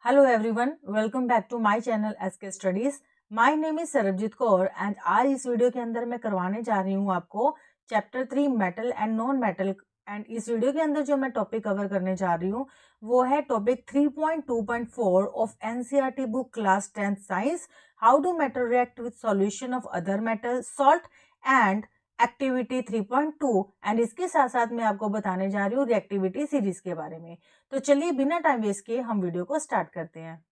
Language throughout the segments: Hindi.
Hello everyone, welcome back to my channel SK Studies. My name is Sarabjit Kaur and आज इस वीडियो के अंदर मैं करवाने जा रही हूँ आपको chapter 3 metal and non metal. And इस वीडियो के अंदर जो मैं टॉपिक कवर करने जा रही हूँ वो है topic 3.2.4 of NCERT book class 10th science, how do metal react with solution of other metal salt and activity 3.2। And इसके साथ साथ मैं आपको बताने जा रही हूँ रिएक्टिविटी सीरीज के बारे में। तो चलिए बिना टाइम वेस्ट किए हम वीडियो को स्टार्ट करते हैं।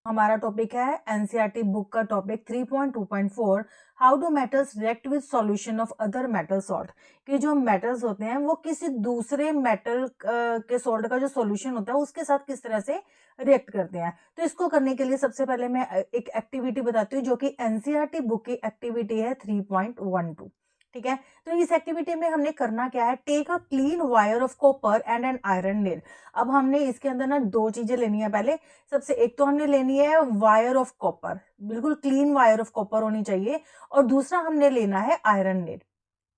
हमारा टॉपिक है एनसीईआरटी बुक का topic 3.2.4, how do metals react with solution of other metal salt. कि जो मेटल्स होते हैं वो किसी दूसरे मेटल के सॉल्ट का जो सॉल्यूशन होता है उसके साथ किस तरह से रिएक्ट करते हैं। तो इसको करने के लिए सबसे पहले मैं एक एक्टिविटी बताती हूँ जो कि एनसीईआरटी बुक की एक्टिविटी है 3.12। ठीक है, तो इस एक्टिविटी में हमने करना क्या है, take a clean wire of copper and an iron nail. अब हमने इसके अंदर ना दो चीजें लेनी है। पहले सबसे एक तो हमने लेनी है वायर ऑफ कॉपर, बिल्कुल क्लीन वायर ऑफ कॉपर होनी चाहिए, और दूसरा हमने लेना है आयरन नेल।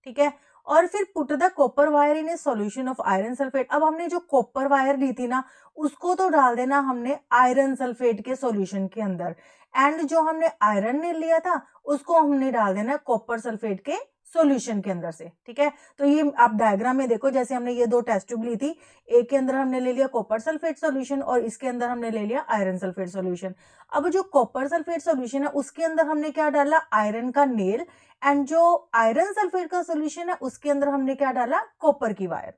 ठीक है, और फिर put the copper wire in A solution of iron sulphate. अब हमने जो कॉपर वायर ली थी ना उसको तो डाल देना हमने आयरन सल्फेट के सॉल्यूशन के अंदर, एंड जो हमने आयरन ने लिया था उसको हमने डाल देना कॉपर सल्फेट के सॉल्यूशन के अंदर से। ठीक है, तो ये आप डायग्राम में देखो, जैसे हमने ये दो टेस्ट ट्यूब ली थी, एक के अंदर हमने ले लिया कॉपर सल्फेट सॉल्यूशन और इसके अंदर हमने ले लिया आयरन सल्फेट सॉल्यूशन। अब जो कॉपर सल्फेट सॉल्यूशन है उसके अंदर हमने क्या डाला, आयरन का नेल, एंड जो आयरन सल्फेट का सॉल्यूशन है उसके अंदर हमने क्या डाला, कॉपर की वायर।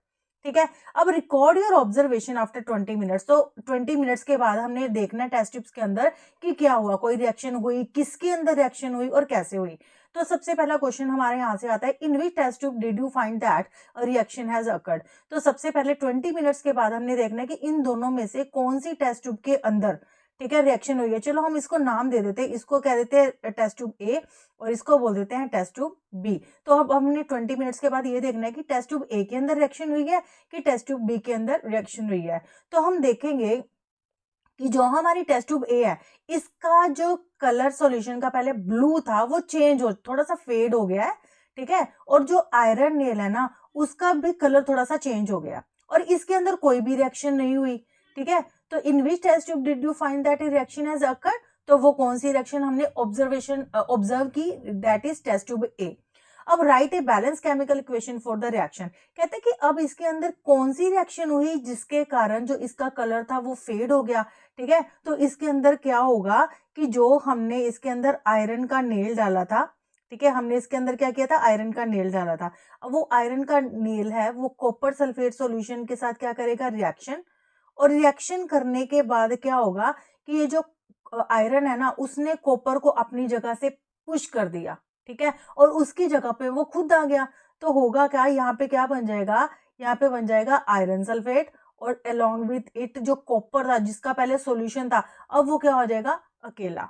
ठीक है, अब record your observation after 20 minutes. तो 20 मिनट्स के बाद हमने देखना है टेस्ट ट्यूब्स के अंदर कि क्या हुआ, कोई रिएक्शन हुई, किसके अंदर रिएक्शन हुई और कैसे हुई। तो सबसे पहला क्वेश्चन हमारे यहाँ से आता है, in which test tube did you find that reaction has occurred. तो सबसे पहले 20 मिनट्स के बाद हमने देखना है कि इन दोनों में से कौन सी टेस्ट ट्यूब के अंदर, ठीक है, रिएक्शन हुई है। चलो हम इसको नाम दे देते हैं, इसको कह देते हैं टेस्ट ट्यूब ए और इसको बोल देते हैं टेस्ट ट्यूब बी। तो अब हमने 20 मिनट्स के बाद ये देखना है कि टेस्ट ट्यूब ए के अंदर रिएक्शन हुई है कि टेस्ट ट्यूब बी के अंदर रिएक्शन हुई है। तो हम देखेंगे कि जो हमारी टेस्ट ट्यूब ए है इसका जो कलर सॉल्यूशन का पहले ब्लू था वो चेंज हो, थोड़ा सा फेड हो गया है। ठीक है, और जो आयरन नेल है ना उसका भी कलर थोड़ा सा चेंज हो गया और इसके अंदर कोई भी रिएक्शन नहीं हुई। ठीक है, तो in which test tube did you find that reaction has occurred. तो वो कौन सी रिएक्शन हमने ऑब्जर्व की, that is test tube A. अब write a balance chemical equation for the reaction. कहते हैं कि अब इसके अंदर कौन सी रिएक्शन हुई जिसके कारण जो इसका कलर था वो फेड हो गया। ठीक है, तो इसके अंदर क्या होगा कि जो हमने इसके अंदर आयरन का नेल डाला था, ठीक है, हमने इसके अंदर क्या किया था, आयरन का नेल डाला था। अब वो आयरन का नेल है वो कॉपर सल्फेट सॉल्यूशन के साथ क्या करेगा, रिएक्शन, और रिएक्शन करने के बाद क्या होगा कि ये जो आयरन है ना उसने कॉपर को अपनी जगह से पुश कर दिया। ठीक है, और उसकी जगह पे वो खुद आ गया। तो होगा क्या, यहाँ पे क्या बन जाएगा, यहाँ पे बन जाएगा आयरन सल्फेट, और अलोंग विथ इट जो कॉपर था जिसका पहले सॉल्यूशन था अब वो क्या हो जाएगा, अकेला।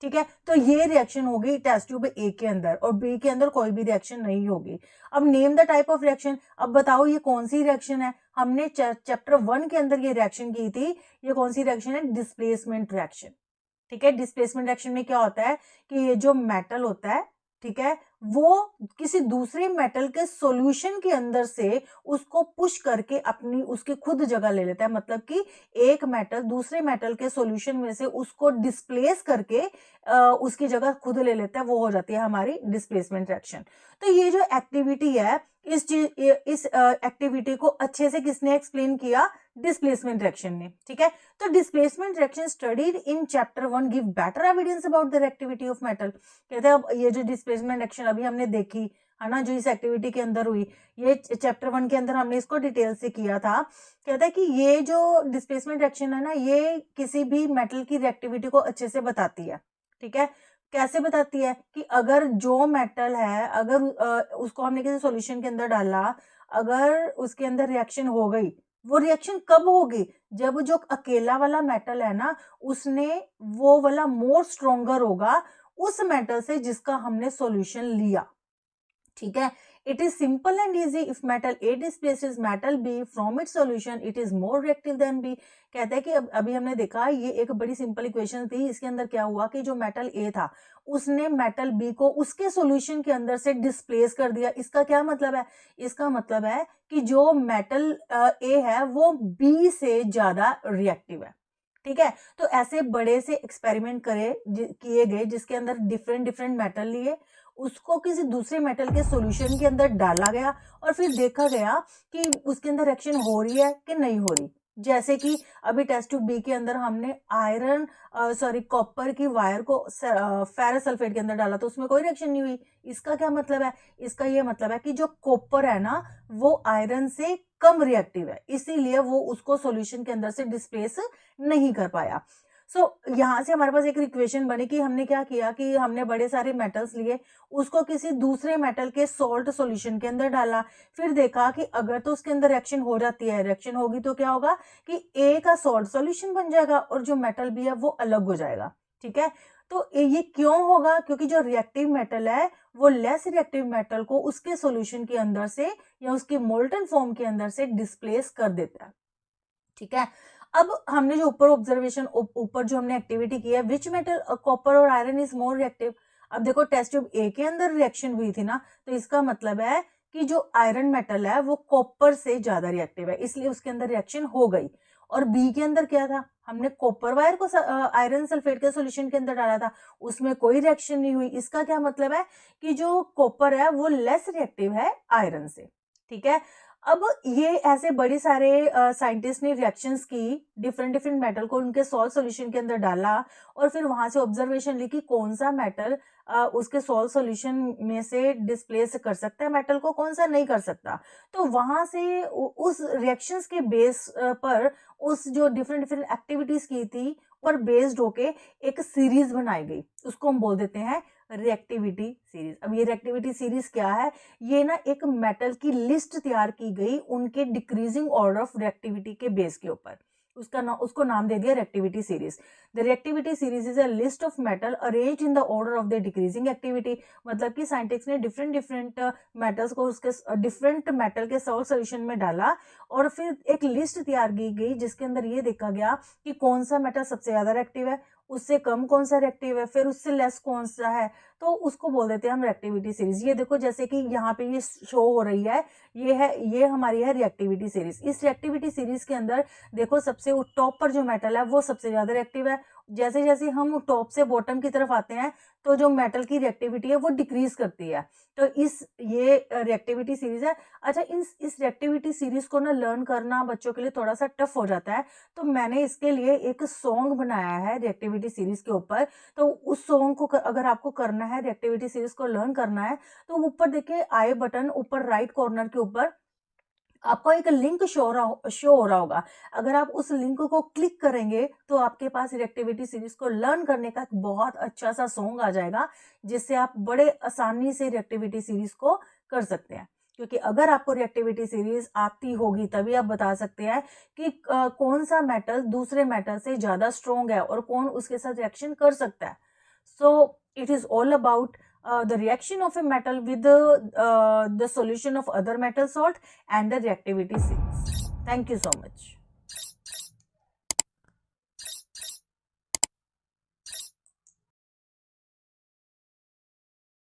ठीक है, तो ये रिएक्शन होगी टेस्ट ट्यूब ए के अंदर और बी के अंदर कोई भी रिएक्शन नहीं होगी। अब name the type of reaction. अब बताओ ये कौन सी रिएक्शन है, हमने चैप्टर 1 के अंदर ये रिएक्शन की थी, ये कौन सी रिएक्शन है, डिस्प्लेसमेंट रिएक्शन। ठीक है, डिस्प्लेसमेंट रिएक्शन में क्या होता है कि ये जो मेटल होता है, ठीक है, वो किसी दूसरे मेटल के सॉल्यूशन के अंदर से उसको पुश करके अपनी उसकी खुद जगह ले लेता है। मतलब कि एक मेटल दूसरे मेटल के सॉल्यूशन में से उसको डिस्प्लेस करके उसकी जगह खुद ले लेता है, वो हो जाती है हमारी डिस्प्लेसमेंट रिएक्शन। तो ये जो एक्टिविटी है इस एक्टिविटी को अच्छे से किसने एक्सप्लेन किया, डिस्प्लेसमेंट रिएक्शन ने। ठीक है, तो displacement reaction studied in chapter 1 give better evidence about the reactivity of metal. कहते हैं अब ये जो डिस्प्लेसमेंट रिएक्शन अभी हमने देखी है ना, जो इस एक्टिविटी के अंदर हुई, ये चैप्टर 1 के अंदर हमने इसको डिटेल से किया था। कहता है कि ये जो डिस्प्लेसमेंट रिएक्शन है ना ये किसी भी मेटल की रिएक्टिविटी को अच्छे से बताती है। ठीक है, कैसे बताती है कि अगर जो मेटल है अगर उसको हमने किसी सॉल्यूशन के अंदर डाला, अगर उसके अंदर रिएक्शन हो गई, वो रिएक्शन कब होगी, जब जो अकेला वाला मेटल है ना उसने वो वाला मोर स्ट्रोंगर होगा उस मेटल से जिसका हमने सॉल्यूशन लिया। ठीक है, it is simple and easy, if metal A displaces metal B from its solution it is more reactive than B. कहते हैं कि अभी हमने देखा ये एक बड़ी सिंपल इक्वेशन थी, इसके अंदर क्या हुआ कि जो मेटल ए था उसने मेटल बी को उसके सॉल्यूशन के अंदर से डिस्प्लेस कर दिया। इसका क्या मतलब है, इसका मतलब है कि जो मेटल ए है वो बी से ज्यादा रिएक्टिव है। ठीक है। तो ऐसे बड़े से एक्सपेरिमेंट किए गए जिसके अंदर डिफरेंट डिफरेंट मेटल लिए, उसको किसी दूसरे मेटल के सॉल्यूशन के अंदर डाला गया और फिर देखा गया कि उसके अंदर रिएक्शन हो रही है कि नहीं हो रही। जैसे कि अभी टेस्ट ट्यूब बी के अंदर हमने कॉपर की वायर को फेरस सल्फेट के अंदर डाला तो उसमें कोई रिएक्शन नहीं हुई। इसका क्या मतलब है? इसका ये मतलब है कि जो कॉपर है ना वो आयरन से कम रिएक्टिव है, इसीलिए वो उसको सॉल्यूशन के अंदर से डिस्प्लेस नहीं कर पाया। यहाँ से हमारे पास एक इक्वेशन बनी कि हमने क्या किया कि हमने बड़े सारे मेटल्स लिए, उसको किसी दूसरे मेटल के सॉल्ट सॉल्यूशन के अंदर डाला, फिर देखा कि अगर तो उसके अंदर रिएक्शन हो जाती है, रिएक्शन होगी तो क्या होगा कि ए का सॉल्ट सॉल्यूशन बन जाएगा और जो मेटल भी है वो अलग हो जाएगा। ठीक है। तो ये क्यों होगा? क्योंकि जो रिएक्टिव मेटल है वो लेस रिएक्टिव मेटल को उसके सॉल्यूशन के अंदर से या उसके मोल्टन फॉर्म के अंदर से डिस्प्लेस कर देता है। ठीक है। अब हमने जो ऊपर जो हमने एक्टिविटी की है, विच मेटल कॉपर और आयरन इज मोर रिएक्टिव। अब देखो टेस्ट ट्यूब ए के अंदर रिएक्शन हुई थी ना, तो इसका मतलब है कि जो आयरन मेटल है वो कॉपर से ज्यादा रिएक्टिव है, इसलिए उसके अंदर रिएक्शन हो गई। और बी के अंदर क्या था? हमने कॉपर वायर को आयरन सल्फेट के सॉल्यूशन के अंदर डाला था, उसमें कोई रिएक्शन नहीं हुई। इसका क्या मतलब है कि जो कॉपर है वो लेस रिएक्टिव है आयरन से। ठीक है। अब ये ऐसे बड़े सारे साइंटिस्ट ने रिएक्शंस की, डिफरेंट डिफरेंट मेटल को उनके सॉल्ट सॉल्यूशन के अंदर डाला और फिर वहां से ऑब्जर्वेशन ली कि कौन सा मेटल उसके सॉल्ट सॉल्यूशन में से डिस्प्लेस कर सकता है मेटल को, कौन सा नहीं कर सकता। तो वहां से उस रिएक्शंस के बेस पर उस जो डिफरेंट डिफरेंट एक्टिविटीज की थी पर बेस्ड होके एक सीरीज बनाई गई, उसको हम बोल देते हैं रिएक्टिविटी सीरीज। अब ये रिएक्टिविटी सीरीज क्या है? ये ना एक मेटल की लिस्ट तैयार की गई उनके डिक्रीजिंग ऑर्डर ऑफ रिएक्टिविटी के बेस के ऊपर, उसको नाम दे दिया reactivity series. The reactivity series is a list of metal arranged in the order of the decreasing activity. मतलब कि साइंटिस्ट ने डिफरेंट डिफरेंट मेटल्स को उसके डिफरेंट मेटल के सॉल्ट सॉल्यूशन में डाला और फिर एक लिस्ट तैयार की गई जिसके अंदर ये देखा गया कि कौन सा मेटल सबसे ज्यादा रिएक्टिव है, उससे कम कौन सा रिएक्टिव है, फिर उससे लेस कौन सा है। तो उसको बोल देते हैं हम रिएक्टिविटी सीरीज। ये देखो जैसे कि यहाँ पे ये शो हो रही है, ये हमारी है रिएक्टिविटी सीरीज। इस रिएक्टिविटी सीरीज के अंदर देखो सबसे टॉप पर जो मेटल है वो सबसे ज्यादा रिएक्टिव है। जैसे जैसे हम टॉप से बॉटम की तरफ आते हैं तो जो मेटल की रिएक्टिविटी है वो डिक्रीज करती है। तो ये रिएक्टिविटी सीरीज है। अच्छा, इस रिएक्टिविटी सीरीज को ना लर्न करना बच्चों के लिए थोड़ा सा टफ हो जाता है, तो मैंने इसके लिए एक सॉन्ग बनाया है रिएक्टिविटी सीरीज के ऊपर। तो उस सॉन्ग को अगर आपको करना है, रिएक्टिविटी सीरीज को लर्न करना है, तो ऊपर देखिए आई बटन ऊपर राइट कॉर्नर के ऊपर आपको एक लिंक शो हो रहा होगा। अगर आप उस लिंक को क्लिक करेंगे तो आपके पास रिएक्टिविटी सीरीज को लर्न करने का एक बहुत अच्छा सा सॉन्ग आ जाएगा, जिससे आप बड़े आसानी से रिएक्टिविटी सीरीज को कर सकते हैं। क्योंकि अगर आपको रिएक्टिविटी सीरीज आती होगी तभी आप बता सकते हैं कि कौन सा मेटल दूसरे मेटल से ज्यादा स्ट्रोंग है और कौन उसके साथ रिएक्शन कर सकता है। So it is all about the reaction of a metal with the solution of other metal salt and the reactivity series. Thank you so much.